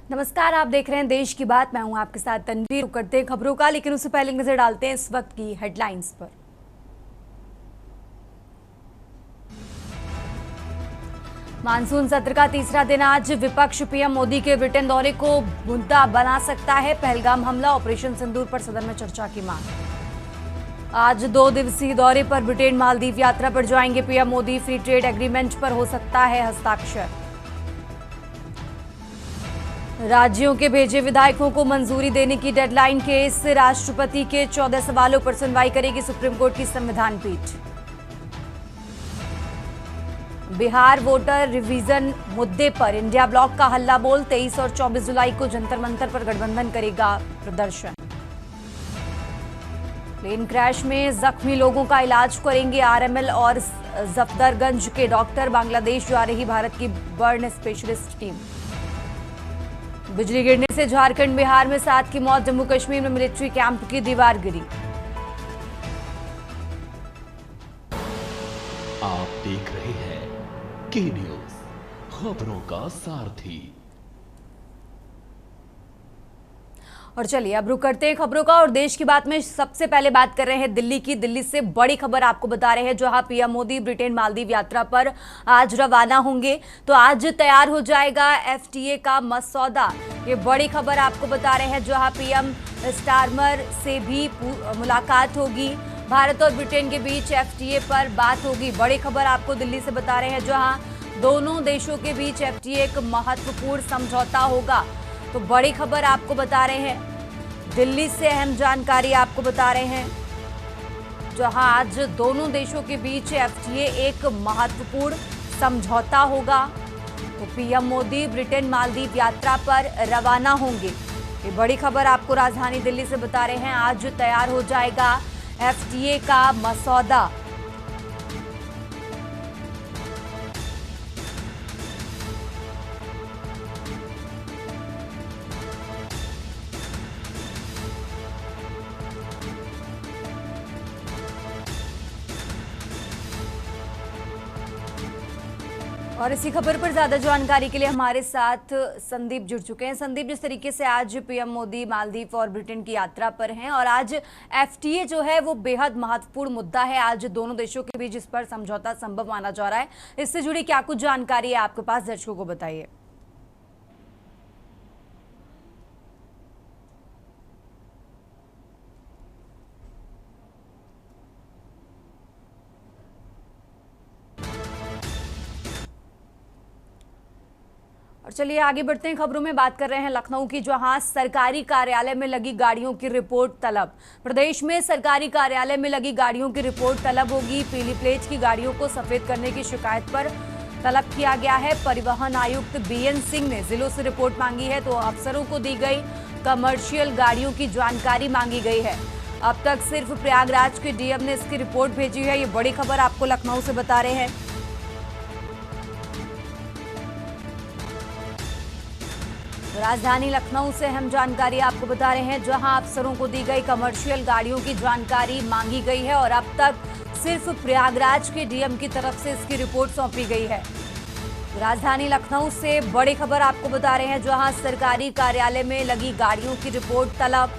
नमस्कार, आप देख रहे हैं देश की बात। मैं हूं आपके साथ तनवीर। करते हैं खबरों का, लेकिन उससे पहले नजर डालते हैं इस वक्त की हेडलाइंस पर। मानसून सत्र का तीसरा दिन आज। विपक्ष पीएम मोदी के ब्रिटेन दौरे को मुद्दा बना सकता है। पहलगाम हमला, ऑपरेशन सिंदूर पर सदन में चर्चा की मांग। आज 2 दिवसीय दौरे पर ब्रिटेन मालदीव यात्रा पर जाएंगे PM Modi. Free trade agreement पर हो सकता है हस्ताक्षर। राज्यों के भेजे विधायकों को मंजूरी देने की डेडलाइन। केस राष्ट्रपति के 14 सवालों पर सुनवाई करेगी सुप्रीम कोर्ट की संविधान पीठ। बिहार वोटर रिवीजन मुद्दे पर इंडिया ब्लॉक का हल्ला बोल। 23 और 24 जुलाई को जंतर मंतर पर गठबंधन करेगा प्रदर्शन। प्लेन क्रैश में जख्मी लोगों का इलाज करेंगे आरएमएल और जफदरगंज के डॉक्टर। बांग्लादेश जा रही भारत की बर्न स्पेशलिस्ट टीम। बिजली गिरने से झारखंड बिहार में 7 की मौत। जम्मू कश्मीर में मिलिट्री कैंप की दीवार गिरी। आप देख रहे हैं के न्यूज, खबरों का सारथी। और चलिए अब रुक करते हैं खबरों का और देश की बात में सबसे पहले बात कर रहे हैं दिल्ली की। दिल्ली से बड़ी खबर आपको बता रहे हैं, जहां पीएम मोदी ब्रिटेन मालदीव यात्रा पर आज रवाना होंगे। तो आज तैयार हो जाएगा एफटीए का मसौदा। ये बड़ी खबर आपको बता रहे हैं, जहां पीएम स्टारमर से भी मुलाकात होगी। भारत और ब्रिटेन के बीच एफटीए पर बात होगी। बड़ी खबर आपको दिल्ली से बता रहे हैं, जहां दोनों देशों के बीच एफटीए एक महत्वपूर्ण समझौता होगा। तो बड़ी खबर आपको बता रहे हैं, दिल्ली से अहम जानकारी आपको बता रहे हैं, जहां आज दोनों देशों के बीच एफटीए एक महत्वपूर्ण समझौता होगा। तो पीएम मोदी ब्रिटेन मालदीव यात्रा पर रवाना होंगे। ये बड़ी खबर आपको राजधानी दिल्ली से बता रहे हैं। आज तैयार हो जाएगा एफटीए का मसौदा। और इसी खबर पर ज्यादा जानकारी के लिए हमारे साथ संदीप जुड़ चुके हैं। संदीप, जिस तरीके से आज पीएम मोदी मालदीव और ब्रिटेन की यात्रा पर हैं और आज एफटीए जो है वो बेहद महत्वपूर्ण मुद्दा है, आज दोनों देशों के बीच इस पर समझौता संभव माना जा रहा है। इससे जुड़ी क्या कुछ जानकारी है आपके पास, दर्शकों को बताइए। और चलिए आगे बढ़ते हैं खबरों में। बात कर रहे हैं लखनऊ की, जहां सरकारी कार्यालय में लगी गाड़ियों की रिपोर्ट तलब। प्रदेश में सरकारी कार्यालय में लगी गाड़ियों की रिपोर्ट तलब होगी। पीली प्लेट की गाड़ियों को सफेद करने की शिकायत पर तलब किया गया है। परिवहन आयुक्त बीएन सिंह ने जिलों से रिपोर्ट मांगी है। तो अफसरों को दी गई कमर्शियल गाड़ियों की जानकारी मांगी गई है। अब तक सिर्फ प्रयागराज के डीएम ने इसकी रिपोर्ट भेजी है। ये बड़ी खबर आपको लखनऊ से बता रहे हैं। राजधानी लखनऊ से अहम जानकारी आपको बता रहे हैं, जहां अफसरों को दी गई कमर्शियल गाड़ियों की जानकारी मांगी गई है और अब तक सिर्फ प्रयागराज के डीएम की तरफ से इसकी रिपोर्ट सौंपी गई है। राजधानी लखनऊ से बड़ी खबर आपको बता रहे हैं, जहां सरकारी कार्यालय में लगी गाड़ियों की रिपोर्ट तलब।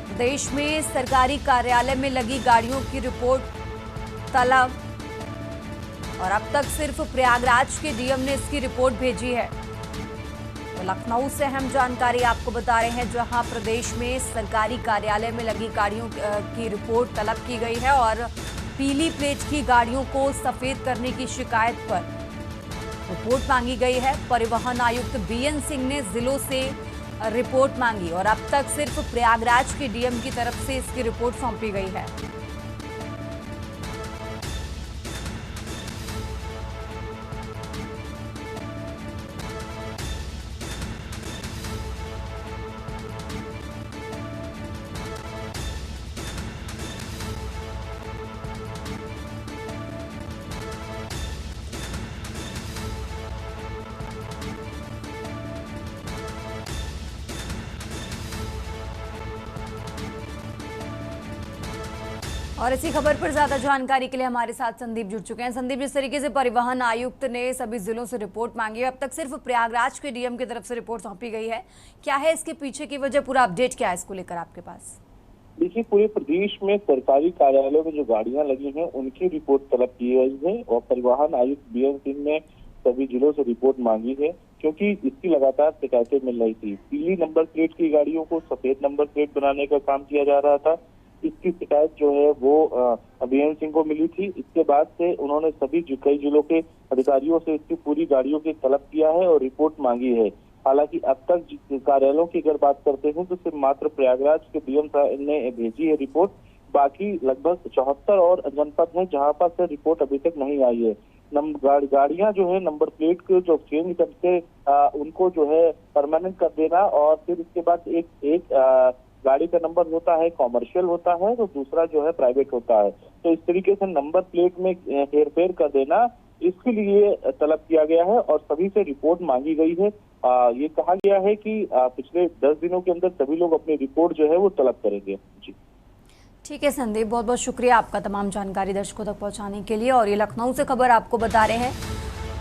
प्रदेश में सरकारी कार्यालय में लगी गाड़ियों की रिपोर्ट तलब और अब तक सिर्फ प्रयागराज के डीएम ने इसकी रिपोर्ट भेजी है। लखनऊ से अहम जानकारी आपको बता रहे हैं, जहां प्रदेश में सरकारी कार्यालय में लगी गाड़ियों की रिपोर्ट तलब की गई है और पीली प्लेट की गाड़ियों को सफेद करने की शिकायत पर रिपोर्ट मांगी गई है। परिवहन आयुक्त बीएन सिंह ने जिलों से रिपोर्ट मांगी और अब तक सिर्फ प्रयागराज के डीएम की तरफ से इसकी रिपोर्ट सौंपी गई है। और इसी खबर पर ज्यादा जानकारी के लिए हमारे साथ संदीप जुड़ चुके हैं। संदीप, जिस तरीके से परिवहन आयुक्त ने सभी जिलों से रिपोर्ट मांगी है, अब तक सिर्फ प्रयागराज के डीएम की तरफ से रिपोर्ट सौंपी गई है, क्या है इसके पीछे की वजह, पूरा अपडेट क्या है इसको लेकर आपके पास? देखिए, पूरे प्रदेश में सरकारी कार्यालयों में जो गाड़ियां लगी हैं उनकी रिपोर्ट तलब की गई है और परिवहन आयुक्त बीएन सिंह ने सभी जिलों से रिपोर्ट मांगी है, क्योंकि इसकी लगातार शिकायतें मिल रही थी। पीली नंबर प्लेट की गाड़ियों को सफेद नंबर प्लेट बनाने का काम किया जा रहा था। इसकी शिकायत जो है वो बीएन सिंह को मिली थी। इसके बाद से उन्होंने सभी कई जिलों के अधिकारियों से इसकी पूरी गाड़ियों की तलब किया है और रिपोर्ट मांगी है। हालांकि अब तक कार्यालयों की अगर बात करते हैं तो सिर्फ मात्र प्रयागराज के डीएम ने भेजी है रिपोर्ट। बाकी लगभग 74 और जनपद हैं जहां पर से रिपोर्ट अभी तक नहीं आई है। गाड़ियां जो है नंबर प्लेट को जो चेंज करके उनको जो है परमानेंट कर देना, और फिर इसके बाद एक गाड़ी का नंबर होता है कॉमर्शियल होता है तो दूसरा जो है प्राइवेट होता है। तो इस तरीके से नंबर प्लेट में हेरफेर कर देना, इसके लिए तलब किया गया है और सभी से रिपोर्ट मांगी गई है। ये कहा गया है कि पिछले 10 दिनों के अंदर सभी लोग अपनी रिपोर्ट जो है वो तलब करेंगे। जी ठीक है संदीप, बहुत बहुत शुक्रिया आपका तमाम जानकारी दर्शकों तक पहुंचाने के लिए। और ये लखनऊ से खबर आपको बता रहे हैं,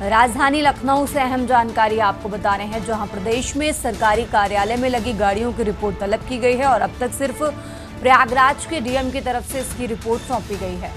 राजधानी लखनऊ से अहम जानकारी आपको बता रहे हैं, जहां प्रदेश में सरकारी कार्यालय में लगी गाड़ियों की रिपोर्ट तलब की गई है और अब तक सिर्फ प्रयागराज के डीएम की तरफ से इसकी रिपोर्ट सौंपी गई है।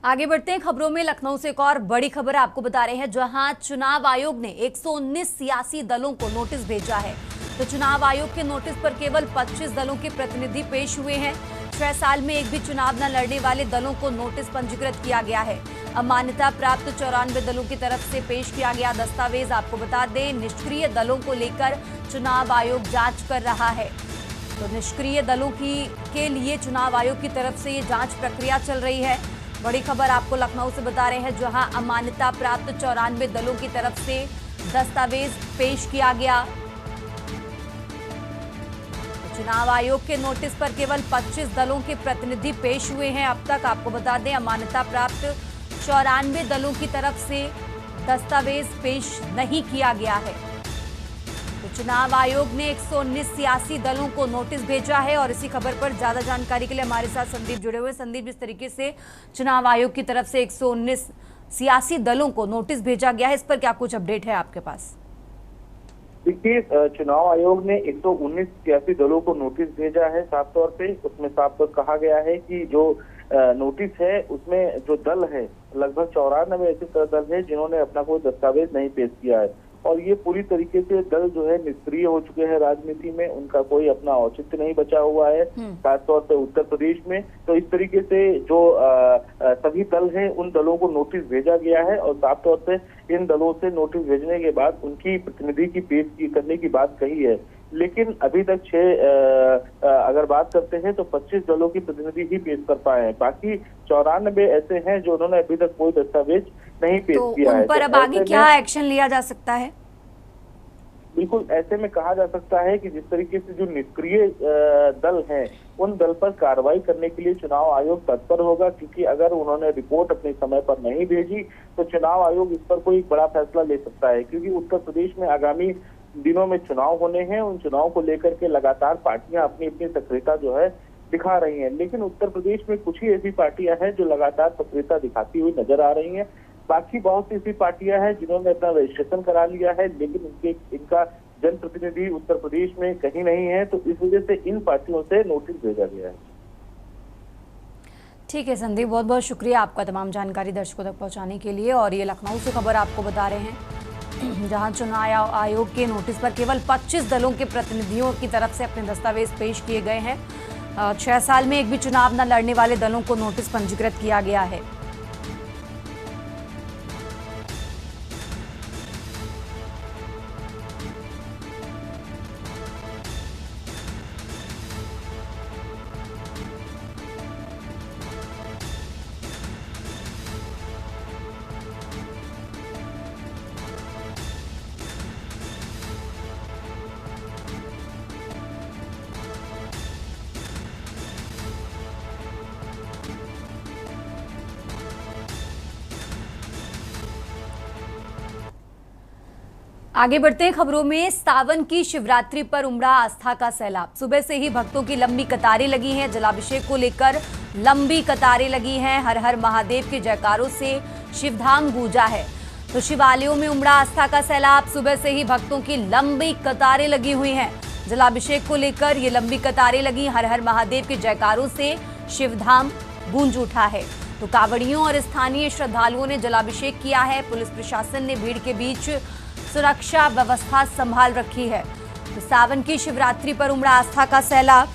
आगे बढ़ते हैं खबरों में। लखनऊ से एक और बड़ी खबर आपको बता रहे हैं, जहां चुनाव आयोग ने 119 सियासी दलों को नोटिस भेजा है। तो चुनाव आयोग के नोटिस पर केवल 25 दलों के प्रतिनिधि पेश हुए हैं। 6 साल में एक भी चुनाव न लड़ने वाले दलों को नोटिस पंजीकृत किया गया है। अब मान्यता प्राप्त 94 दलों की तरफ से पेश किया गया दस्तावेज आपको बता दें, निष्क्रिय दलों को लेकर चुनाव आयोग जांच कर रहा है। तो निष्क्रिय दलों के लिए चुनाव आयोग की तरफ से ये जांच प्रक्रिया चल रही है। बड़ी खबर आपको लखनऊ से बता रहे हैं, जहां अमान्यता प्राप्त 94 दलों की तरफ से दस्तावेज पेश किया गया। तो चुनाव आयोग के नोटिस पर केवल 25 दलों के प्रतिनिधि पेश हुए हैं। अब तक आपको बता दें, अमान्यता प्राप्त 94 दलों की तरफ से दस्तावेज पेश नहीं किया गया है। तो चुनाव आयोग ने 119 सियासी दलों को नोटिस भेजा है और इसी खबर पर ज्यादा जानकारी के लिए हमारे साथ संदीप जुड़े हुए। संदीप, जिस तरीके से चुनाव आयोग की तरफ से 119 सियासी दलों को नोटिस भेजा गया है, इस पर क्या कुछ अपडेट है आपके पास? देखिए, चुनाव आयोग ने 119 सियासी दलों को नोटिस भेजा है। साफ तौर पे उसमें साफ तौर कहा गया है कि जो नोटिस है उसमें जो दल है लगभग 94 ऐसे दल है जिन्होंने अपना कोई दस्तावेज नहीं पेश किया है और ये पूरी तरीके से दल जो है निष्क्रिय हो चुके हैं राजनीति में, उनका कोई अपना औचित्य नहीं बचा हुआ है, खासतौर पे उत्तर प्रदेश में। तो इस तरीके से जो सभी दल हैं उन दलों को नोटिस भेजा गया है और साफ तौर पे इन दलों से नोटिस भेजने के बाद उनकी प्रतिनिधि की पेश करने की बात कही है। लेकिन अभी तक अगर बात करते हैं तो 25 दलों की प्रतिनिधि ही पेश कर पाए हैं। बाकी 94 ऐसे हैं जो उन्होंने अभी तक कोई दस्तावेज नहीं पेश किया है। उन पर अब आगे क्या एक्शन लिया जा सकता है? बिल्कुल, ऐसे में कहा जा सकता है कि जिस तरीके से जो निष्क्रिय दल हैं उन दल पर कार्रवाई करने के लिए चुनाव आयोग तत्पर होगा, क्योंकि अगर उन्होंने रिपोर्ट अपने समय पर नहीं भेजी तो चुनाव आयोग इस पर कोई बड़ा फैसला ले सकता है। क्योंकि उत्तर प्रदेश में आगामी दिनों में चुनाव होने हैं, उन चुनाव को लेकर के लगातार पार्टियां अपनी अपनी सक्रियता जो है दिखा रही हैं। लेकिन उत्तर प्रदेश में कुछ ही ऐसी पार्टियां हैं जो लगातार सक्रियता दिखाती हुई नजर आ रही हैं। बाकी बहुत सी ऐसी पार्टियां हैं जिन्होंने अपना रजिस्ट्रेशन करा लिया है, लेकिन इनका जनप्रतिनिधि उत्तर प्रदेश में कहीं नहीं है। तो इस वजह से इन पार्टियों से नोटिस भेजा गया है। ठीक है संदीप, बहुत बहुत शुक्रिया आपका तमाम जानकारी दर्शकों तक पहुंचाने के लिए। और ये लखनऊ से खबर आपको बता रहे हैं, जहां चुनाव आयोग के नोटिस पर केवल 25 दलों के प्रतिनिधियों की तरफ से अपने दस्तावेज पेश किए गए हैं। 6 साल में एक भी चुनाव न लड़ने वाले दलों को नोटिस पंजीकृत किया गया है। आगे बढ़ते हैं खबरों में। सावन की शिवरात्रि पर उमड़ा आस्था का सैलाब। सुबह से ही भक्तों की लंबी कतारें लगी हैं। जलाभिषेक को लेकर लंबी कतारें लगी हैं। हर हर महादेव के जयकारों से शिवधाम गूंजा है। तो शिवालयों में उमड़ा आस्था का सैलाब। सुबह से ही भक्तों की लंबी कतारें लगी हुई हैं। जलाभिषेक को लेकर ये लंबी कतारें लगी। हर हर महादेव के जयकारों से शिवधाम गूंज उठा है। तो कांवड़ियों और स्थानीय श्रद्धालुओं ने जलाभिषेक किया है। पुलिस प्रशासन ने भीड़ के बीच सुरक्षा व्यवस्था संभाल रखी है। तो सावन की शिवरात्रि पर उमड़ा आस्था का सैलाब।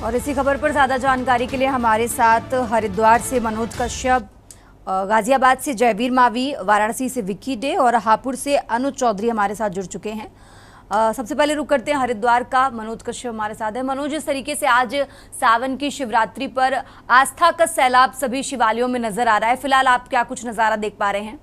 और इसी खबर पर ज्यादा जानकारी के लिए हमारे साथ हरिद्वार से मनोज कश्यप, गाजियाबाद से जयवीर मावी, वाराणसी से विक्की डे और हापुड़ से अनुज चौधरी हमारे साथ जुड़ चुके हैं। सबसे पहले रुक करते हैं हरिद्वार का। मनोज कश्यप हमारे साथ है। मनोज, इस तरीके से आज सावन की शिवरात्रि पर आस्था का सैलाब सभी शिवालयों में नजर आ रहा है। फिलहाल आप क्या कुछ नजारा देख पा रहे हैं?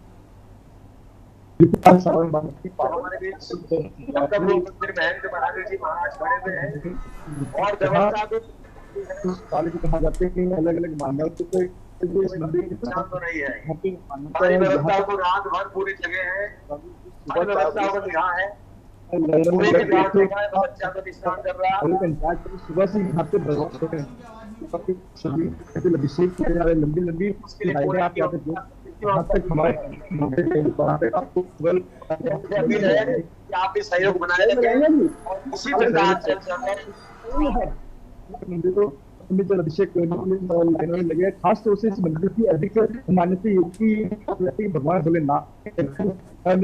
कहा जाते हैं अलग अलग मान्यता इस मंदिर की व्यवस्था को रात भर पूरी जगह है। सुबह से यहाँ पे अभिषेक किए जा रहे लंबी लंबी आप भी सहयोग बनाए उसी जल अभिषेक करने लगे। खास तौर से इस मंदिर की अधिक मान्यता ये भगवान भोलेनाथ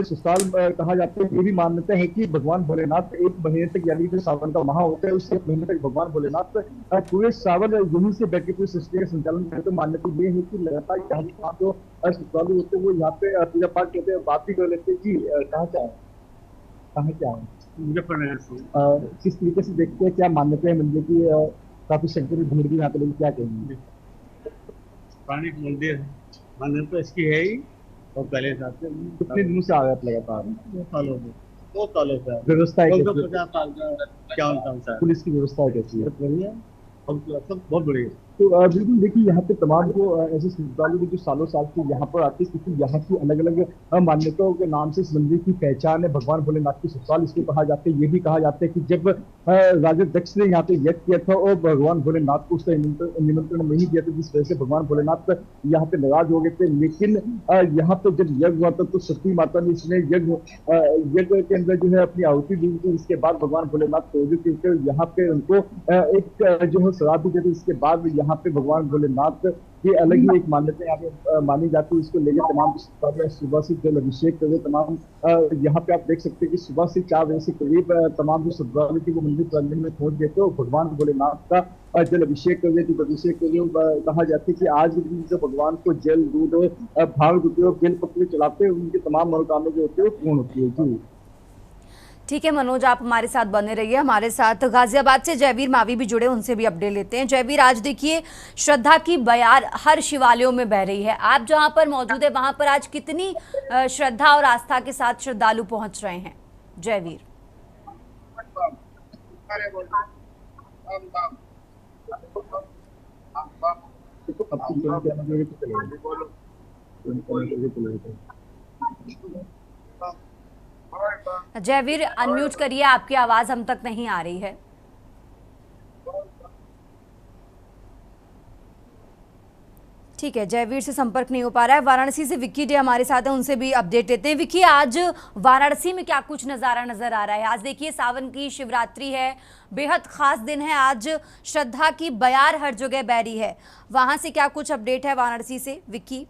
ससुराल कहा जाता है। ये भी मान्यता है कि भगवान भोलेनाथ एक महीने तक, यानी जो सावन का माह होता है उससे एक महीने तक भगवान भोलेनाथ पूरे सावन यहीं से बैठ के पूरी सृष्टि का संचालन करते। तो मान्यता ये है कि लगातार यहाँ जो ससुरालू होते हैं वो यहाँ पे पूजा पाठ करते हैं, बात भी कर लेते हैं। जी कहाँ क्या है मुजफ्फरनगर किस तरीके से देखते हैं, क्या मान्यता है मंदिर की? काफी संख्या में भीड़ भी यहाँ पे लोग क्या कहेंगे? पुरानी मंदिर है, मान्यता इसकी है ही। और पहले कितने दिनों से आ रहे हैं लगातार? 2 सालों से। व्यवस्था 50 साल का क्या होता है? पुलिस की व्यवस्था कैसी है? बढ़िया, सब बहुत बढ़िया। तो बिल्कुल देखिए, यहाँ पे तमाम जो ऐसे श्रद्धालु जो सालों साल से यहाँ पर आते हैं, क्योंकि यहाँ की अलग अलग मान्यताओं के नाम से इस मंदिर की पहचान है। भगवान भोलेनाथ की ससुराल इसको कहा जाता है। ये भी कहा जाता है कि जब राजा दक्ष ने यहाँ पे यज्ञ किया था और भगवान भोलेनाथ को उसका निमंत्रण नहीं दिया था, जिस वजह से भगवान भोलेनाथ यहाँ पे नाराज हो गए थे। लेकिन यहाँ पे जब यज्ञ हुआ था तो सती माता ने इसमें यज्ञ के अंदर जो है अपनी आहुति दी थी। इसके बाद भगवान भोलेनाथ क्रोधित होकर यहाँ पे उनको एक जो है श्राप भी देते। इसके बाद यहाँ पे भगवान भोलेनाथ की अलग ही एक मान्यता यहाँ पे मानी जाती है। इसको लेकर तमाम सुबह से जल अभिषेक करे। तमाम यहाँ पे आप देख सकते हैं कि सुबह से 4 बजे से करीब तमाम जो श्रद्धालु थे वो मंदिर प्रांगण में पहुंच गए थे और भगवान भोलेनाथ का जल अभिषेक कर रहे थे। अभिषेक कर रहे कहा जाता है कि आज जो भगवान को जल, दूध, भांग देते और बेल पत्र चलाते हैं, उनकी तमाम मनोकामना जो होती है वो पूर्ण होती है। जी ठीक है मनोज, आप हमारे साथ बने रहिए। हमारे साथ गाजियाबाद से जयवीर मावी भी जुड़े, उनसे भी अपडेट लेते हैं। जयवीर, आज देखिए श्रद्धा की बयार हर शिवालयों में बह रही है। आप जहां पर मौजूद है वहां पर आज कितनी श्रद्धा और आस्था के साथ श्रद्धालु पहुंच रहे हैं? जयवीर। जयवीर अनम्यूट करिए, आपकी आवाज हम तक नहीं आ रही है। ठीक है, जयवीर से संपर्क नहीं हो पा रहा है। वाराणसी से विक्की डे हमारे साथ हैं, उनसे भी अपडेट लेते हैं। विक्की, आज वाराणसी में क्या कुछ नज़ारा नजर आ रहा है? आज देखिए सावन की शिवरात्रि है, बेहद खास दिन है। आज श्रद्धा की बयार हर जगह बह रही है, वहां से क्या कुछ अपडेट है वाराणसी से विक्की?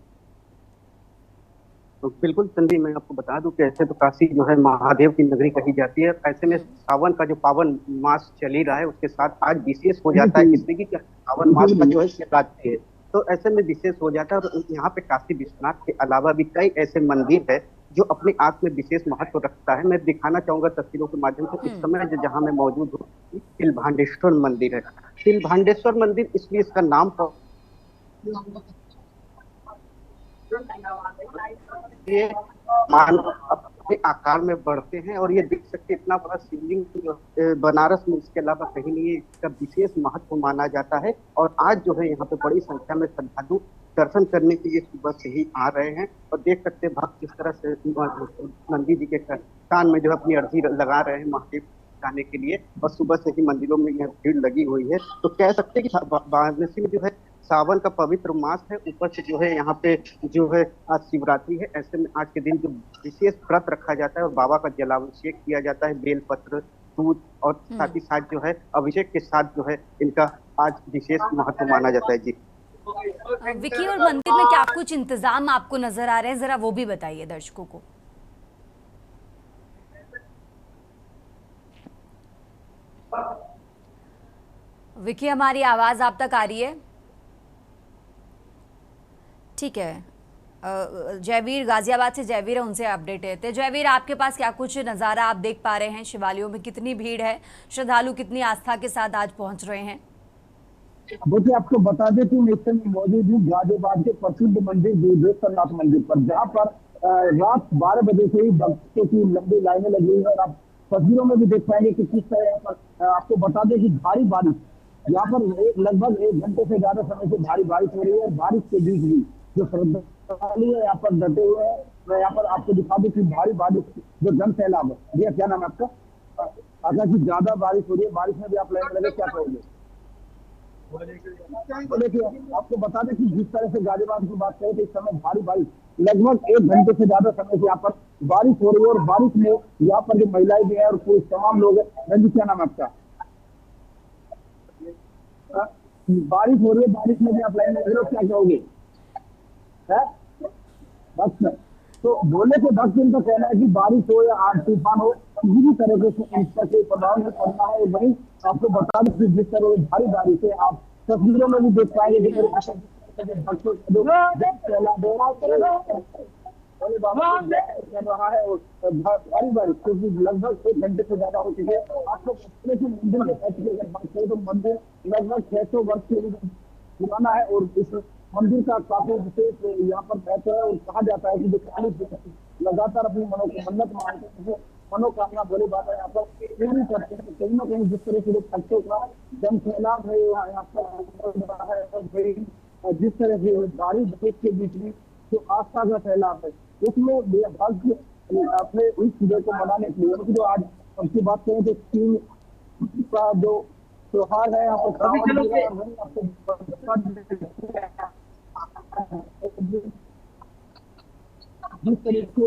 तो बिल्कुल तन्वी, मैं आपको बता दूं कि ऐसे तो काशी जो है महादेव की नगरी कही जाती है। ऐसे में सावन का जो पावन मास चल ही रहा है, उसके साथ आज विशेष हो जाता है इसलिए कि सावन मास का जो है शिवरात्रि है। तो ऐसे में विशेष हो जाता है। और यहाँ पे काशी विश्वनाथ के अलावा भी कई ऐसे मंदिर है जो अपने आप में विशेष महत्व रखता है। मैं दिखाना चाहूंगा तस्वीरों के माध्यम से। इस समय जहाँ मैं मौजूद हूँ, तिलभांडेश्वर मंदिर है। तिलभांडेश्वर मंदिर इसलिए इसका नाम ये मान अपने आकार में बढ़ते हैं। और ये देख सकते हैं इतना बड़ा शिवलिंग जो बनारस में इसके अलावा कहीं नहीं है। इसका विशेष महत्व माना जाता है। और आज जो है यहाँ पे बड़ी संख्या में श्रद्धालु दर्शन करने के लिए सुबह से ही आ रहे हैं। और देख सकते हैं भक्त किस तरह से नंदी जी के कान में जो है अपनी अर्जी लगा रहे हैं महादेव जाने के लिए। और सुबह से ही मंदिरों में यह भीड़ लगी हुई है। तो कह सकते हैं कि वाराणसी में जो है सावन का पवित्र मास है, ऊपर से जो है यहाँ पे जो है आज शिवरात्रि है। ऐसे में आज के दिन जो विशेष व्रत रखा जाता है और बाबा का जलाभिषेक किया जाता है, बेलपत्र, दूध और साथ ही साथ जो है अभिषेक के साथ जो है इनका आज विशेष महत्व माना जाता है। जी विकी, और मंदिर में क्या कुछ इंतजाम आपको नजर आ रहे हैं, जरा वो भी बताइए दर्शकों को। विकी, हमारी आवाज आप तक आ रही है? ठीक है, जयवीर गाजियाबाद से जयवीर है, उनसे अपडेट लेते हैं। जयवीर, आपके पास क्या कुछ नज़ारा आप देख पा रहे हैं? शिवालयों में कितनी भीड़ है, श्रद्धालु कितनी आस्था के साथ आज पहुंच रहे हैं? देखिए, आपको बता दें कि मैं इस समय मौजूद हूँ गाजियाबाद के प्रसिद्ध मंदिर दुर्गेश्वरनाथ मंदिर पर, जहाँ पर रात 12 बजे से ही भक्तों की लंबी लाइनें लगी हुई है। और आप तस्वीरों में भी देख पाएंगे कि किस तरह यहाँ पर आपको बता दें कि भारी बारिश, यहाँ पर लगभग 1 घंटे से ज्यादा समय से भारी बारिश हो रही है। और बारिश के बीच भी जो श्रद्धालु है यहाँ पर डटे हुए हैं। मैं यहाँ पर आपको दिखा दूं कि भारी बारिश, जो जन सैलाब है। भैया, क्या नाम है आपका? अगर कि ज्यादा बारिश हो रही है, बारिश में भी आप लाइन लगे, क्या कहोगे? देखिए, आपको बता दें कि जिस तरह से गाजियाबाद की बात करें तो इस समय भारी बारिश, लगभग 1 घंटे से ज्यादा समय से यहाँ पर बारिश हो रही है। और बारिश में यहाँ पर जो महिलाएं भी है और कोई तमाम लोग है। रंजी, क्या नाम है आपका? बारिश हो रही है, बारिश में भी आप लाइन में लगे हो, क्या कहोगे? भक्त तो बोले तो भक्त इनका कहना है कि बारिश हो या आग तूफान हो, किसी भी तरह से इसका कोई प्रभाव नहीं पड़ना है। वहीं आपको बता दें कि जिस तरह भारी बारिश है, आप तस्वीरों में भी देख पाएंगे कि कर रहा है। और भारी बारिश क्योंकि लगभग 1 घंटे से ज्यादा हो चुकी है। आपको मंदिर के अगर बात करें तो मंदिर लगभग 600 वर्ष से पुराना है। और इस मंदिर का काफी विशेष यहाँ पर महत्व है। और कहा जाता है कि जो 40 लगातार अपनी मन्नत मांगते हैं, मनोकामना भोले बाबा यहाँ पर पूरी करते हैं। कहीं ना कहीं जिस तरह से लोग भक्तों का जन सैलाब है यहाँ पर, जिस तरह से बारिश के बीच में जो आस्था का सैलाब है, उसमें भक्त अपने इस चीजों को मनाने के लिए, जो आज हमसे बात करें तो तीन का जो त्योहार है यहाँ जिस तरीके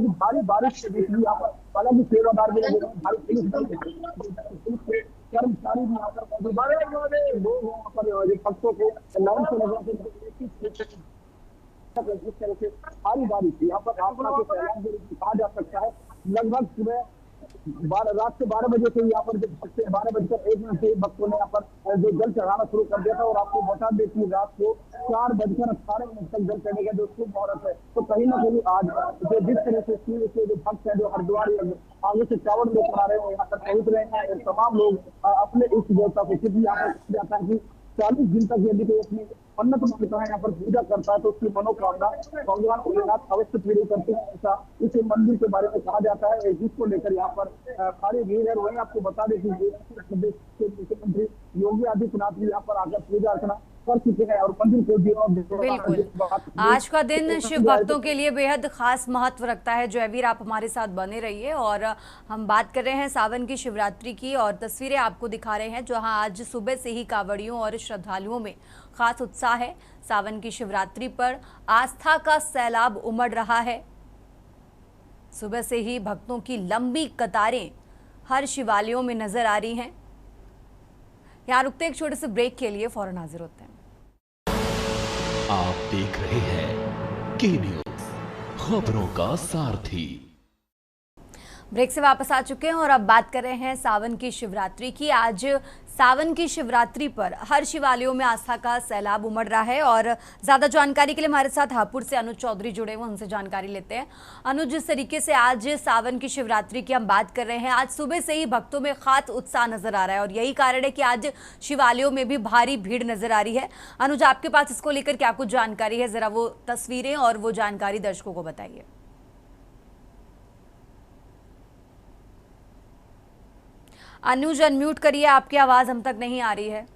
भारी बारिश के बीच भी यहाँ पर हालांकि सेवादार भी लगे, भारी पुलिस कर्मचारी भी यहाँ पर लोग यहाँ पर भक्तों को लाइन से लगा जिस तरह से भारी बारिश यहाँ पर कहा जा सकता है। लगभग सुबह रात के 12 बजे से यहाँ पर जब भक्त 12:01 से भक्तों ने यहाँ पर जो जल चढ़ाना शुरू कर दिया था। और आपको बता दें कि रात को 4:18 तक जल चढ़ेगा, जो शुभ मुहूर्त है। तो कहीं ना कहीं आज जो जिस तरह से जो भक्त है, जो हरिद्वार आगे से कावड़ लेकर आ रहे हैं, यहाँ पर पहुंच रहे हैं। और तमाम लोग अपने इस देवता को, क्योंकि यहाँ पर जाता है कि 40 दिन तक यदि कोई अपनी मन्नत मांगता है, यहाँ पर पूजा करता है, तो उसकी मनोकामना भगवान भोलेनाथ अवश्य पूरी करते हैं। ऐसा इस मंदिर के बारे में कहा जाता है, जिसको लेकर यहाँ पर भारी भीड़ है। वहीं आपको बता दें कि प्रदेश के मुख्यमंत्री योगी आदित्यनाथ भी यहाँ पर आकर पूजा अर्चना कर चुके हैं। और मंदिर को बिल्कुल, आज का दिन शिव भक्तों के लिए बेहद खास महत्व रखता है। जयवीर, आप हमारे साथ बने रहिए। और हम बात कर रहे हैं सावन की शिवरात्रि की, और तस्वीरें आपको दिखा रहे हैं जहां आज सुबह से ही कांवड़ियों और श्रद्धालुओं में खास उत्साह है। सावन की शिवरात्रि पर आस्था का सैलाब उमड़ रहा है। सुबह से ही भक्तों की लंबी कतारें हर शिवालयों में नजर आ रही हैं। यहाँ रुकते एक छोटे से ब्रेक के लिए, फौरन हाजिर होते हैं। आप देख रहे हैं के न्यूज, खबरों का सारथी। ब्रेक से वापस आ चुके हैं और अब बात कर रहे हैं सावन की शिवरात्रि की। आज सावन की शिवरात्रि पर हर शिवालयों में आस्था का सैलाब उमड़ रहा है और ज़्यादा जानकारी के लिए हमारे साथ हापुड़ से अनुज चौधरी जुड़े हुए, उनसे जानकारी लेते हैं। अनुज, जिस तरीके से आज सावन की शिवरात्रि की हम बात कर रहे हैं, आज सुबह से ही भक्तों में खास उत्साह नजर आ रहा है और यही कारण है कि आज शिवालयों में भी भारी भीड़ नजर आ रही है। अनुज, आपके पास इसको लेकर क्या कुछ जानकारी है, जरा वो तस्वीरें और वो जानकारी दर्शकों को बताइए। अनुज, अनम्यूट करिए, आपकी आवाज हम तक नहीं आ रही है।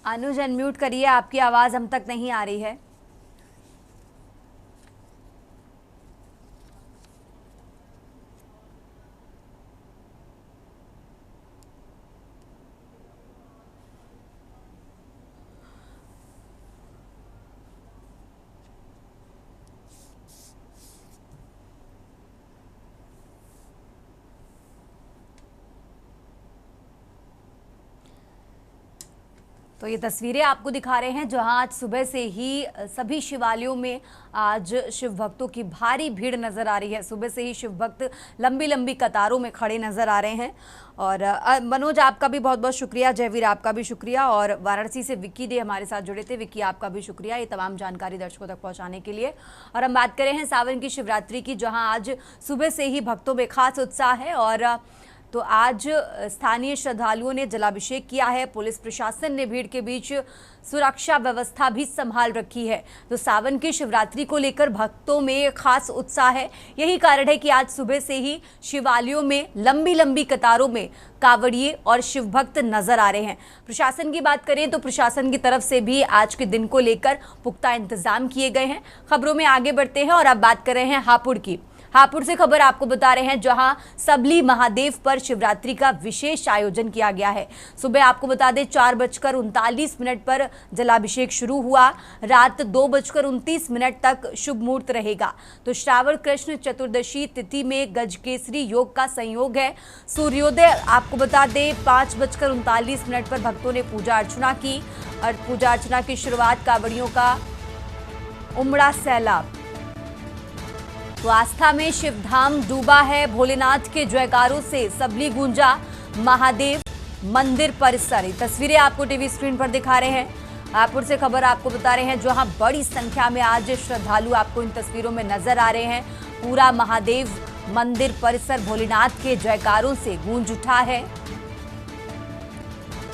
अनुज, अनम्यूट करिए, आपकी आवाज हम तक नहीं आ रही है। तो ये तस्वीरें आपको दिखा रहे हैं जहां आज सुबह से ही सभी शिवालयों में आज शिव भक्तों की भारी भीड़ नजर आ रही है। सुबह से ही शिव भक्त लंबी लंबी कतारों में खड़े नजर आ रहे हैं। और मनोज, आपका भी बहुत बहुत शुक्रिया, जयवीर आपका भी शुक्रिया, और वाराणसी से विक्की डे हमारे साथ जुड़े थे, विक्की आपका भी शुक्रिया ये तमाम जानकारी दर्शकों तक पहुंचाने के लिए। और हम बात करें हैं सावन की शिवरात्रि की, जहाँ आज सुबह से ही भक्तों में खास उत्साह है। और तो आज स्थानीय श्रद्धालुओं ने जलाभिषेक किया है। पुलिस प्रशासन ने भीड़ के बीच सुरक्षा व्यवस्था भी संभाल रखी है। तो सावन की शिवरात्रि को लेकर भक्तों में खास उत्साह है। यही कारण है कि आज सुबह से ही शिवालयों में लंबी लंबी कतारों में कांवड़िए और शिव भक्त नजर आ रहे हैं। प्रशासन की बात करें तो प्रशासन की तरफ से भी आज के दिन को लेकर पुख्ता इंतजाम किए गए हैं। खबरों में आगे बढ़ते हैं और अब बात कर रहे हैं हापुड़ की। हापुड़ से खबर आपको बता रहे हैं जहां सबली महादेव पर शिवरात्रि का विशेष आयोजन किया गया है। सुबह आपको बता दें 4:39 पर जलाभिषेक शुरू हुआ। रात 2:29 तक शुभ मुहूर्त रहेगा। तो श्रावण कृष्ण चतुर्दशी तिथि में गजकेसरी योग का संयोग है। सूर्योदय आपको बता दें 5:39 पर भक्तों ने पूजा अर्चना की और पूजा अर्चना की शुरुआत कांवड़ियों का उमड़ा सैलाब। तो आस्था में शिवधाम डूबा है। भोलेनाथ के जयकारों से सबली गूंजा महादेव मंदिर परिसर। तस्वीरें आपको टीवी स्क्रीन पर दिखा रहे हैं। हापुड़ से खबर आपको बता रहे हैं जहां बड़ी संख्या में आज श्रद्धालु आपको इन तस्वीरों में नजर आ रहे हैं। पूरा महादेव मंदिर परिसर भोलेनाथ के जयकारों से गूंज उठा है।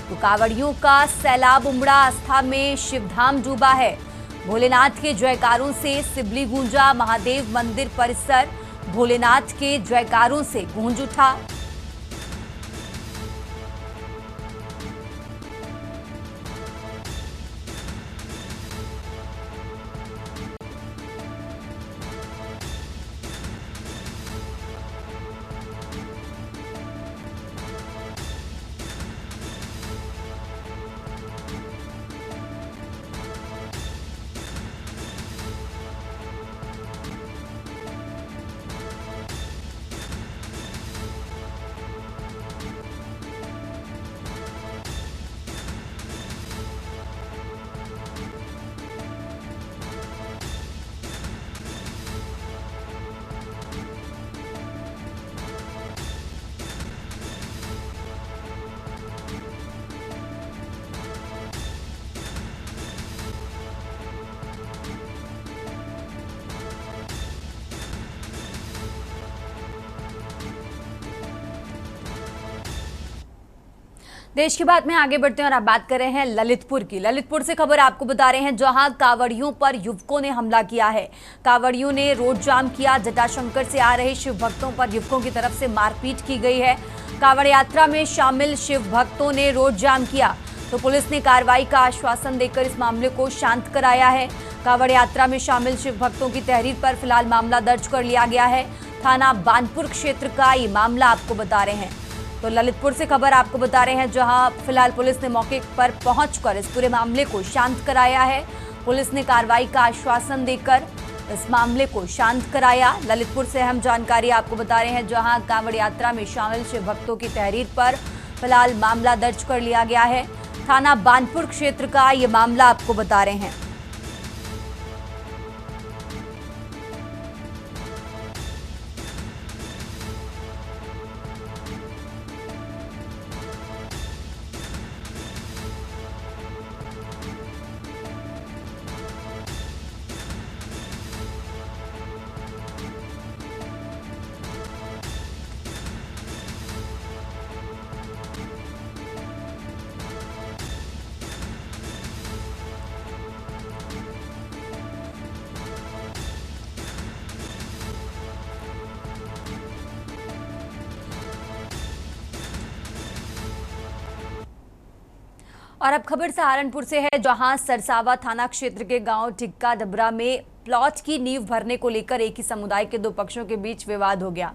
तो कांवड़ियों का सैलाब उमड़ा, आस्था में शिवधाम डूबा है। भोलेनाथ के जयकारों से सिबली गूंजा महादेव मंदिर परिसर, भोलेनाथ के जयकारों से गूंज उठा। देश की बात में आगे बढ़ते हैं और अब बात कर रहे हैं ललितपुर की। ललितपुर से खबर आपको बता रहे हैं जहां कांवड़ियों पर युवकों ने हमला किया है। कांवड़ियों ने रोड जाम किया। जटाशंकर से आ रहे शिव भक्तों पर युवकों की तरफ से मारपीट की गई है। कांवड़ यात्रा में शामिल शिव भक्तों ने रोड जाम किया तो पुलिस ने कार्रवाई का आश्वासन देकर इस मामले को शांत कराया है। कांवड़ यात्रा में शामिल शिव भक्तों की तहरीर पर फिलहाल मामला दर्ज कर लिया गया है। थाना बानपुर क्षेत्र का ये मामला आपको बता रहे हैं। तो ललितपुर से खबर आपको बता रहे हैं, जहां फिलहाल पुलिस ने मौके पर पहुंचकर इस पूरे मामले को शांत कराया है। पुलिस ने कार्रवाई का आश्वासन देकर इस मामले को शांत कराया। ललितपुर से अहम जानकारी आपको बता रहे हैं, जहां कांवड़ यात्रा में शामिल शिव भक्तों की तहरीर पर फिलहाल मामला दर्ज कर लिया गया है। थाना बानपुर क्षेत्र का ये मामला आपको बता रहे हैं। और अब खबर सहारनपुर से है, जहां सरसावा थाना क्षेत्र के गांव टिक्का डबरा में प्लॉट की नींव भरने को लेकर एक ही समुदाय के दो पक्षों के बीच विवाद हो गया।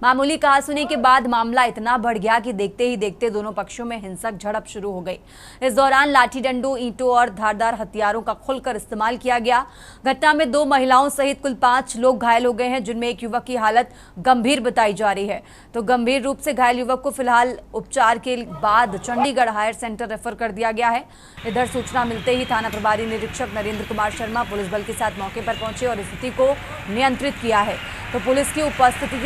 मामूली कहासुनी के बाद मामला इतना बढ़ गया कि देखते ही देखते दोनों पक्षों में हिंसक झड़प शुरू हो गई। इस दौरान लाठी डंडों, ईंटों और धारदार हथियारों का खुलकर इस्तेमाल किया गया। घटना में 2 महिलाओं सहित कुल 5 लोग घायल हो गए हैं, जिनमें एक युवक की हालत गंभीर बताई जा रही है। तो गंभीर रूप से घायल युवक को फिलहाल उपचार के बाद चंडीगढ़ हायर सेंटर रेफर कर दिया गया है। इधर सूचना मिलते ही थाना प्रभारी निरीक्षक नरेंद्र कुमार शर्मा पुलिस बल के साथ मौके पर पहुंचे और स्थिति को नियंत्रित किया है। तो पुलिस की उपस्थिति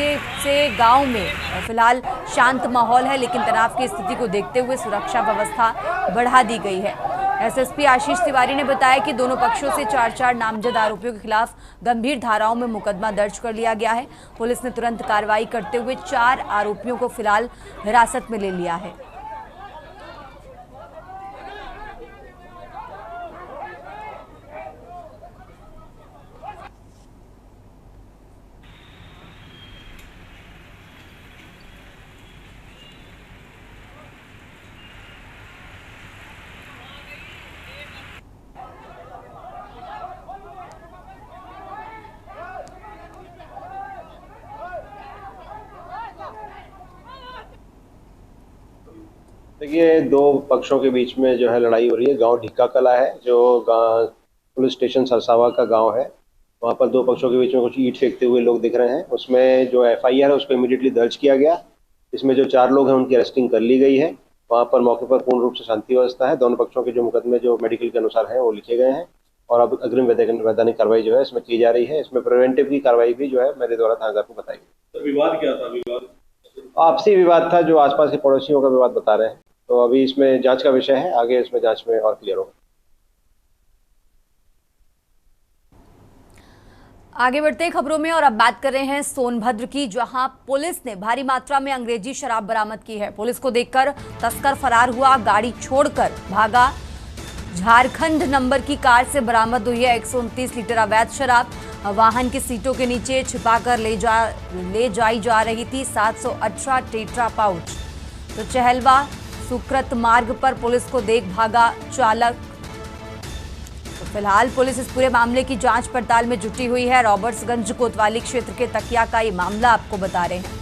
से गांव में फिलहाल शांत माहौल है, लेकिन तनाव की स्थिति को देखते हुए सुरक्षा व्यवस्था बढ़ा दी गई है। एसएसपी आशीष तिवारी ने बताया कि दोनों पक्षों से 4 नामजद आरोपियों के खिलाफ गंभीर धाराओं में मुकदमा दर्ज कर लिया गया है। पुलिस ने तुरंत कार्रवाई करते हुए 4 आरोपियों को फिलहाल हिरासत में ले लिया है। देखिए, 2 पक्षों के बीच में जो है लड़ाई हो रही है। गांव ढिक्का कला है, जो पुलिस स्टेशन सरसावा का गांव है। वहां पर 2 पक्षों के बीच में कुछ ईंट फेंकते हुए लोग दिख रहे हैं। उसमें जो एफआईआर है उसको इमीडिएटली दर्ज किया गया। इसमें जो 4 लोग हैं उनकी अरेस्टिंग कर ली गई है। वहां पर मौके पर पूर्ण रूप से शांति व्यवस्था है। दोनों पक्षों के जो मुकदमे जो मेडिकल के अनुसार हैं वो लिखे गए हैं और अब अग्रिम वैधानिक कार्रवाई जो है इसमें की जा रही है। इसमें प्रिवेंटिव की कार्रवाई भी जो है मेरे द्वारा थानेदार को बताई गई। तो विवाद क्या था? विवाद आपसी विवाद था, जो आसपास के पड़ोसियों का विवाद बता रहे हैं। तो अभी इसमें जांच का विषय है, आगे इसमें जांच में और क्लियर होगा। आगे बढ़ते हैं खबरों में और अब बात कर रहे हैं सोनभद्र की, जहां पुलिस ने भारी मात्रा में अंग्रेजी शराब बरामद की है। पुलिस को देखकर तस्कर फरार हुआ, गाड़ी छोड़कर भागा। झारखंड नंबर की कार से बरामद हुई है 129 लीटर अवैध शराब। वाहन की सीटों के नीचे छिपाकर ले जाई जा रही थी 718 टेट्रा पाउच। तो चहलवा सुकृत मार्ग पर पुलिस को देख भागा चालक। तो फिलहाल पुलिस इस पूरे मामले की जांच पड़ताल में जुटी हुई है। रॉबर्ट्सगंज कोतवाली क्षेत्र के तकिया का ये मामला आपको बता रहे हैं।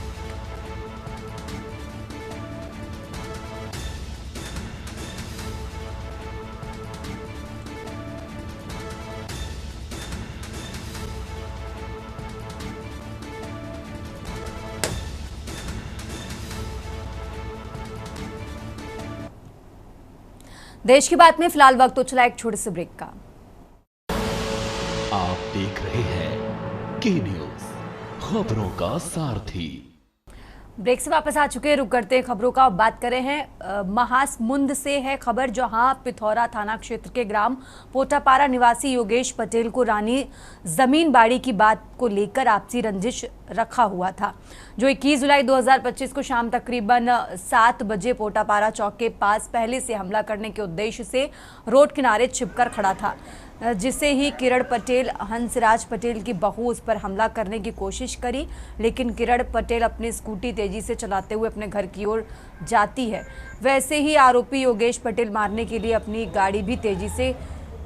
देश की बात में फिलहाल वक्त तो चला एक छोटे से ब्रेक का। आप देख रहे हैं के न्यूज, खबरों का सारथी। ब्रेक से वापस आ चुके हैं, रुक करते हैं खबरों का। अब बात कर रहे हैं महासमुंद से है खबर, जहां पिथौरा थाना क्षेत्र के ग्राम पोटापारा निवासी योगेश पटेल को रानी जमीन बाड़ी की बात को लेकर आपसी रंजिश रखा हुआ था, जो 21 जुलाई 2025 को शाम तकरीबन 7 बजे पोटापारा चौक के पास पहले से हमला करने के उद्देश्य से रोड किनारे छिपकर खड़ा था, जिसे ही किरण पटेल हंसराज पटेल की बहू उस पर हमला करने की कोशिश करी, लेकिन किरण पटेल अपनी स्कूटी तेजी से चलाते हुए अपने घर की ओर जाती है। वैसे ही आरोपी योगेश पटेल मारने के लिए अपनी गाड़ी भी तेजी से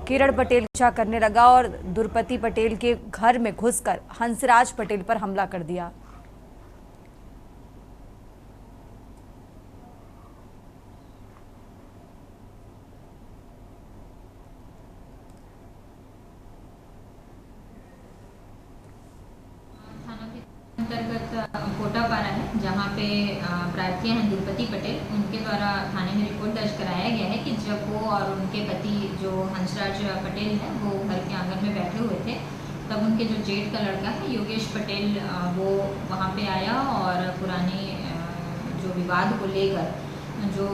किरण पटेल पीछा करने लगा और दुर्पति पटेल के घर में घुसकर हंसराज पटेल पर हमला कर दिया। अंतर्गत कोटापारा है, जहां पे प्रार्थी हैं दुर्पति पटेल, उनके द्वारा थाने में रिपोर्ट दर्ज कराया गया है कि जब वो और उनके पति जो हंसराज पटेल हैं वो घर के आंगन में बैठे हुए थे, तब उनके जो जेठ का लड़का है योगेश पटेल वो वहां पे आया और पुराने जो विवाद को लेकर जो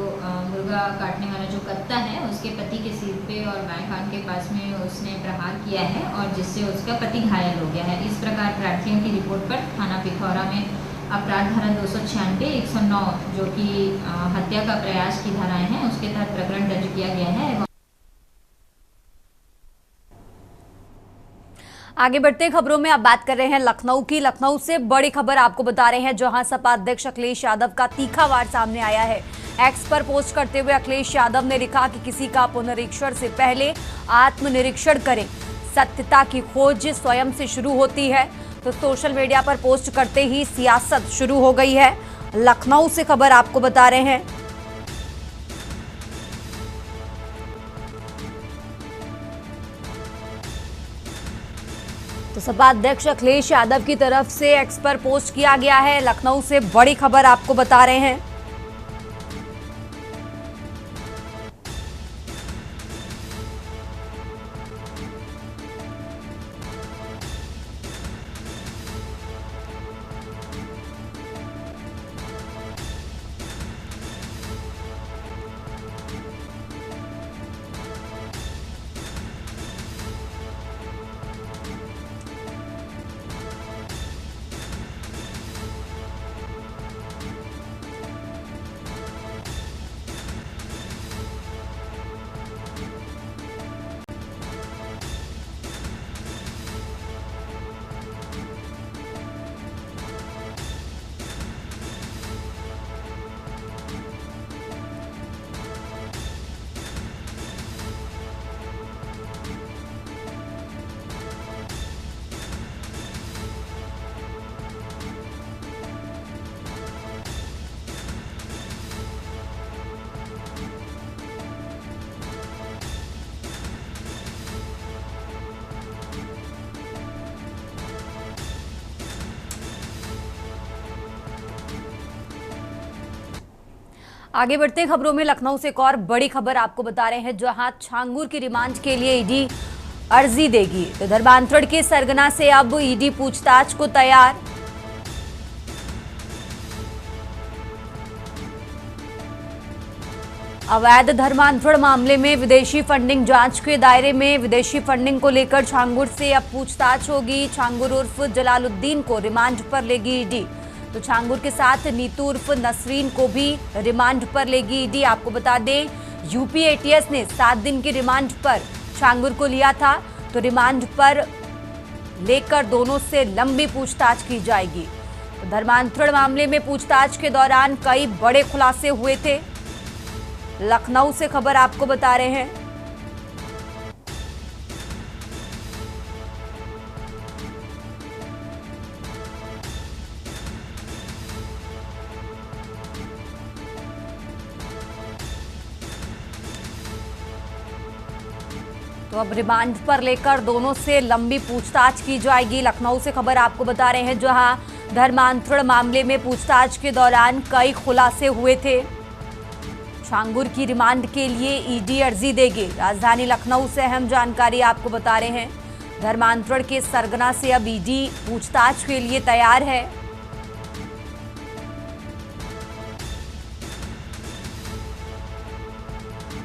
मुर्गा काटने वाला जो कत्ता है उसके पति के सिर पे और बाएं कान के पास में उसने प्रहार किया है और जिससे उसका पति घायल हो गया है। इस प्रकार प्रार्थियों की रिपोर्ट पर थाना पिथौरा में अपराध धारा 296, 109 जो कि हत्या का प्रयास की धाराएं हैं उसके तहत प्रकरण दर्ज किया गया है। आगे बढ़ते खबरों में अब बात कर रहे हैं लखनऊ की। लखनऊ से बड़ी खबर आपको बता रहे हैं, जहां सपा अध्यक्ष अखिलेश यादव का तीखा वार सामने आया है। एक्स पर पोस्ट करते हुए अखिलेश यादव ने लिखा कि किसी का पुनरीक्षण से पहले आत्मनिरीक्षण करें, सत्यता की खोज स्वयं से शुरू होती है। तो सोशल मीडिया पर पोस्ट करते ही सियासत शुरू हो गई है। लखनऊ से खबर आपको बता रहे हैं। तो सपा अध्यक्ष अखिलेश यादव की तरफ से एक्स पर पोस्ट किया गया है। लखनऊ से बड़ी खबर आपको बता रहे हैं। आगे बढ़ते खबरों में लखनऊ से एक और बड़ी खबर आपको बता रहे हैं, जहां छांगुर की रिमांड के लिए ईडी अर्जी देगी। तो धर्मांतरण के सरगना से अब ईडी पूछताछ को तैयार। अवैध धर्मांतरण मामले में विदेशी फंडिंग जांच के दायरे में विदेशी फंडिंग को लेकर छांगुर से अब पूछताछ होगी। छांगुर उर्फ जलालुद्दीन को रिमांड पर लेगी ईडी। तो छांगुर के साथ नीतू उर्फ नसरीन को भी रिमांड पर लेगी ईडी। आपको बता दें, यूपी एटीएस ने 7 दिन की रिमांड पर छांगुर को लिया था। तो रिमांड पर लेकर दोनों से लंबी पूछताछ की जाएगी। तो धर्मांतरण मामले में पूछताछ के दौरान कई बड़े खुलासे हुए थे। लखनऊ से खबर आपको बता रहे हैं। तो अब रिमांड पर लेकर दोनों से लंबी पूछताछ की जाएगी। लखनऊ से खबर आपको बता रहे हैं, जहां धर्मांतरण मामले में पूछताछ के दौरान कई खुलासे हुए थे। छांगुर की रिमांड के लिए ईडी अर्जी देगी। राजधानी लखनऊ से अहम जानकारी आपको बता रहे हैं, धर्मांतरण के सरगना से अब ईडी पूछताछ के लिए तैयार है।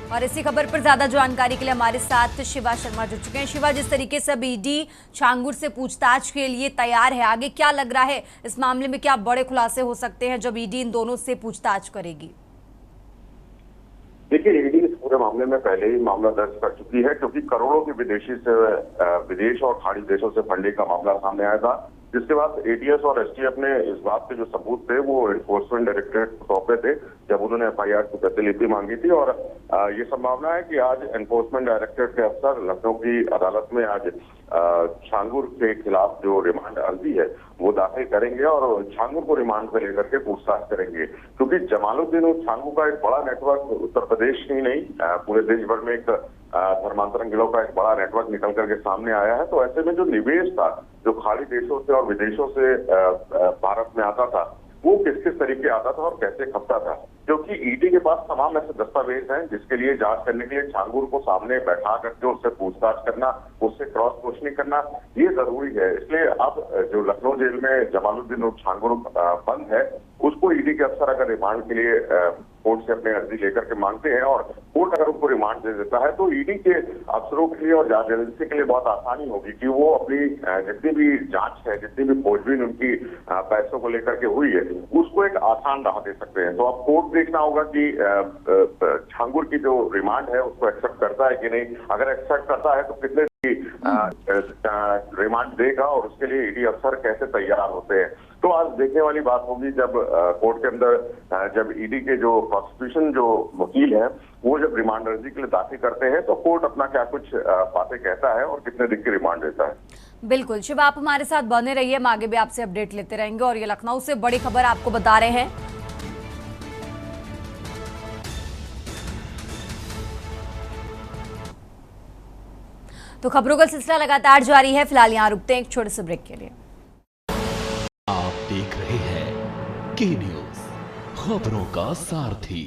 और इसी खबर पर ज्यादा जानकारी के लिए हमारे साथ शिवा शर्मा जुड़ चुके हैं। शिवा, जिस तरीके से अब ईडी छांगुर से पूछताछ के लिए तैयार है, आगे क्या लग रहा है इस मामले में? क्या बड़े खुलासे हो सकते हैं जब ईडी इन दोनों से पूछताछ करेगी? देखिए, ईडी इस पूरे मामले में पहले ही मामला दर्ज कर चुकी है, क्योंकि करोड़ों के विदेश और खाड़ी देशों से फंडिंग का मामला सामने आया था, जिसके बाद एटीएस और एसटीएफ ने इस बात के जो सबूत थे वो एनफोर्समेंट डायरेक्टरेट को सौंपे थे जब उन्होंने एफआईआर की प्रतिलिपि मांगी थी। और ये संभावना है कि आज एनफोर्समेंट डायरेक्टरेट के अफसर लखनऊ की अदालत में आज छांगुर के खिलाफ जो रिमांड अर्जी है वो दाखिल करेंगे और छांगुर को रिमांड पे लेकर के पूछताछ करेंगे, क्योंकि जमालुद्दीन और छांगुर का एक बड़ा नेटवर्क उत्तर प्रदेश ही नहीं पूरे देश भर में एक धर्मांतरण गिरोह का एक बड़ा नेटवर्क निकल करके सामने आया है। तो ऐसे में जो निवेश था जो खाड़ी देशों से और विदेशों से भारत में आता था वो किस किस तरीके आता था और कैसे खपता था, क्योंकि ईडी के पास तमाम ऐसे दस्तावेज हैं जिसके लिए जांच करने के लिए छांगुर को सामने बैठा करके उससे पूछताछ करना, उससे क्रॉस क्वेश्चनिंग करना ये जरूरी है। इसलिए अब जो लखनऊ जेल में जमालुद्दीन और छांगुर बंद है उसको ईडी के अफसर अगर रिमांड के लिए कोर्ट से अपनी अर्जी लेकर के मांगते हैं और कोर्ट अगर उनको रिमांड दे देता है तो ईडी के अफसरों के लिए और जांच एजेंसी के लिए बहुत आसानी होगी कि वो अपनी जितनी भी जांच है, जितनी भी खोजबीन उनकी पैसों को लेकर के हुई है उसको एक आसान राह दे सकते हैं। तो अब कोर्ट देखना होगा कि छांगुर की जो रिमांड है उसको एक्सेप्ट करता है कि नहीं। अगर एक्सेप्ट करता है तो कितने रिमांड देगा और उसके लिए ईडी अफसर कैसे तैयार होते हैं। तो आज देखने वाली बात होगी जब कोर्ट के अंदर जब ईडी के जो प्रोसिक्यूशन जो वकील है वो जब रिमांड अर्जी के लिए दाखिल करते हैं तो कोर्ट अपना क्या कुछ बातें कहता है और कितने दिन की रिमांड देता है। बिल्कुल शिव, आप हमारे साथ बने रहिए, हम आगे भी आपसे अपडेट लेते रहेंगे। और ये लखनऊ से बड़ी खबर आपको बता रहे हैं। तो खबरों का सिलसिला लगातार जारी है। फिलहाल यहाँ रुकते हैं एक छोटे से ब्रेक के लिए। आप देख रहे हैं के न्यूज, खबरों का सारथी।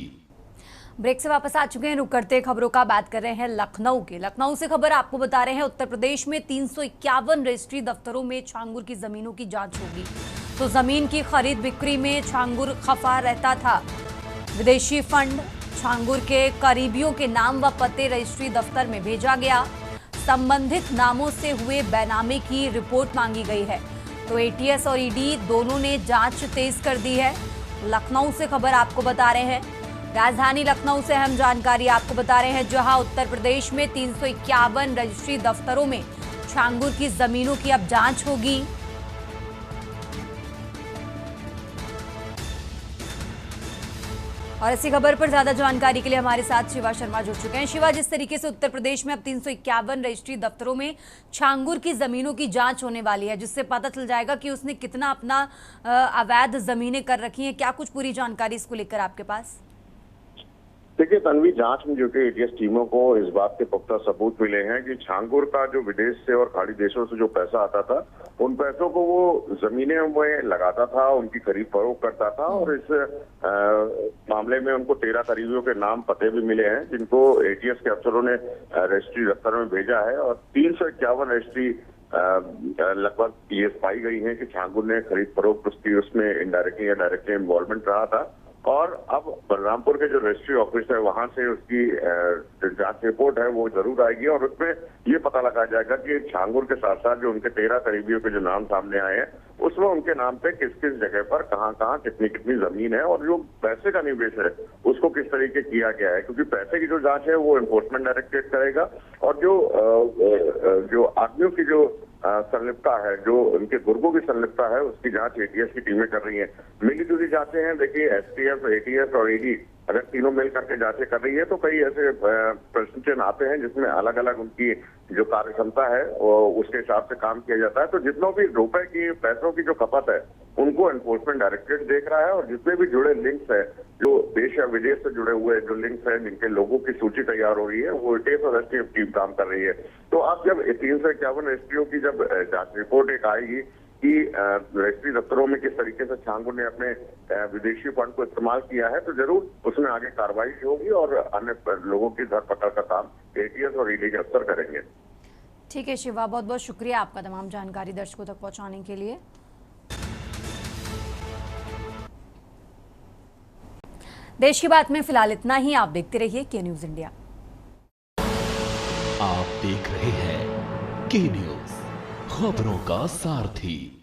ब्रेक से वापस आ चुके हैं। रुक करते खबरों का बात कर रहे हैं लखनऊ के। लखनऊ से खबर आपको बता रहे हैं, उत्तर प्रदेश में 351 रजिस्ट्री दफ्तरों में छांगुर की जमीनों की जांच होगी। तो जमीन की खरीद बिक्री में छांगुर खफा रहता था। विदेशी फंड छांगुर के करीबियों के नाम व पते रजिस्ट्री दफ्तर में भेजा गया। संबंधित नामों से हुए बेनामी की रिपोर्ट मांगी गई है। तो एटीएस और ईडी दोनों ने जांच तेज कर दी है। लखनऊ से खबर आपको बता रहे हैं। राजधानी लखनऊ से अहम जानकारी आपको बता रहे हैं, जहां उत्तर प्रदेश में 351 रजिस्ट्री दफ्तरों में छांगुर की जमीनों की अब जांच होगी। और इसी खबर पर ज्यादा जानकारी के लिए हमारे साथ शिवा शर्मा जुड़ चुके हैं। शिवा, जिस तरीके से उत्तर प्रदेश में अब 351 रजिस्ट्री दफ्तरों में छांगुर की जमीनों की जांच होने वाली है, जिससे पता चल जाएगा कि उसने कितना अपना अवैध जमीनें कर रखी हैं, क्या कुछ पूरी जानकारी इसको लेकर आपके पास? देखिए तन्वी, जांच में जुटे एटीएस टीमों को इस बात के पुख्ता सबूत मिले हैं कि छांगुर का जो विदेश से और खाड़ी देशों से जो पैसा आता था उन पैसों को वो जमीनें में लगाता था, उनकी खरीद फरोख्त करता था। और इस मामले में उनको 13 करीबियों के नाम पते भी मिले हैं जिनको एटीएस के अफसरों ने रजिस्ट्री दफ्तर में भेजा है। और 351 रजिस्ट्री लगभग ये पाई गई है कि छांगुर ने खरीद फरोख्त उसकी उसमें इनडायरेक्टली या डायरेक्टली इन्वॉल्वमेंट रहा था। और अब बलरामपुर के जो रजिस्ट्री ऑफिस है वहां से उसकी जांच रिपोर्ट है वो जरूर आएगी और उसमें ये पता लगाया जाएगा कि छांगुर के साथ साथ जो उनके 13 करीबियों के जो नाम सामने आए हैं उसमें उनके नाम पे किस किस जगह पर कहाँ कितनी कितनी जमीन है और जो पैसे का निवेश है उसको किस तरीके किया गया है। क्योंकि पैसे की जो जांच है वो एनफोर्समेंट डायरेक्टरेट करेगा और जो आदमियों की जो संलिप्तता है, जो उनके गुर्गों की संलिप्तता है उसकी जांच एटीएस की टीमें कर रही हैं। मिली जुली जांचें हैं। देखिए एसटीएफ, एटीएस और ईडी अगर तीनों मिल करके जांचें कर रही है तो कई ऐसे प्रश्न चिन्ह आते हैं जिसमें अलग अलग उनकी जो कार्य क्षमता है उसके हिसाब से काम किया जाता है। तो जितनों भी रुपए की पैसों की जो खपत है उनको एनफोर्समेंट डायरेक्टरेट देख रहा है और जितने भी जुड़े लिंक्स है, जो देश या विदेश से जुड़े हुए जो लिंक्स है, जिनके लोगों की सूची तैयार हो रही है वो एटीएस और एसटीएफ टीम काम कर रही है। तो अब जब 351 रजिस्ट्रियों की जब जांच रिपोर्ट एक आएगी कि रजिस्ट्री दफ्तरों में किस तरीके से छांगुर ने अपने विदेशी फंड को इस्तेमाल किया है तो जरूर उसमें आगे कार्रवाई होगी और अन्य लोगों की धरपकड़ का काम एटीएस और ईडी के अफसर करेंगे। ठीक है शिवा, बहुत बहुत शुक्रिया आपका तमाम जानकारी दर्शकों तक पहुंचाने के लिए। देश की बात में फिलहाल इतना ही। आप देखते रहिए के न्यूज इंडिया। आप देख रहे हैं के न्यूज, खबरों का सारथी।